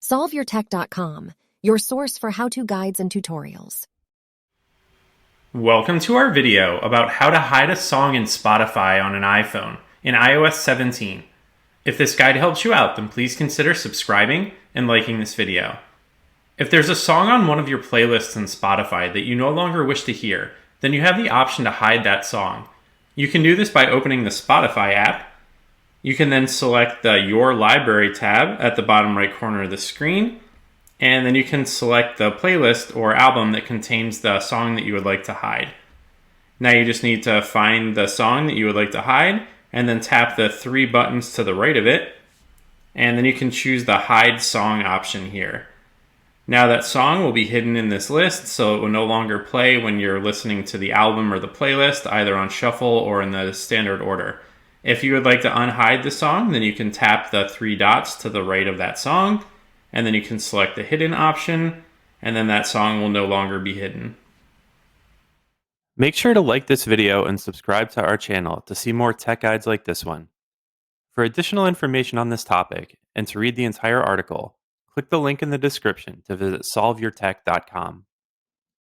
SolveYourTech.com, your source for how-to guides and tutorials. Welcome to our video about how to hide a song in Spotify on an iPhone in iOS 17. If this guide helps you out, then please consider subscribing and liking this video. If there's a song on one of your playlists in Spotify that you no longer wish to hear, then you have the option to hide that song. You can do this by opening the Spotify app. You can then select the Your Library tab at the bottom right corner of the screen, and then you can select the playlist or album that contains the song that you would like to hide. Now you just need to find the song that you would like to hide, and then tap the three buttons to the right of it, and then you can choose the Hide Song option here. Now that song will be hidden in this list, so it will no longer play when you're listening to the album or the playlist, either on shuffle or in the standard order. If you would like to unhide the song, then you can tap the three dots to the right of that song, and then you can select the hidden option, and then that song will no longer be hidden. Make sure to like this video and subscribe to our channel to see more tech guides like this one. For additional information on this topic and to read the entire article, click the link in the description to visit solveyourtech.com.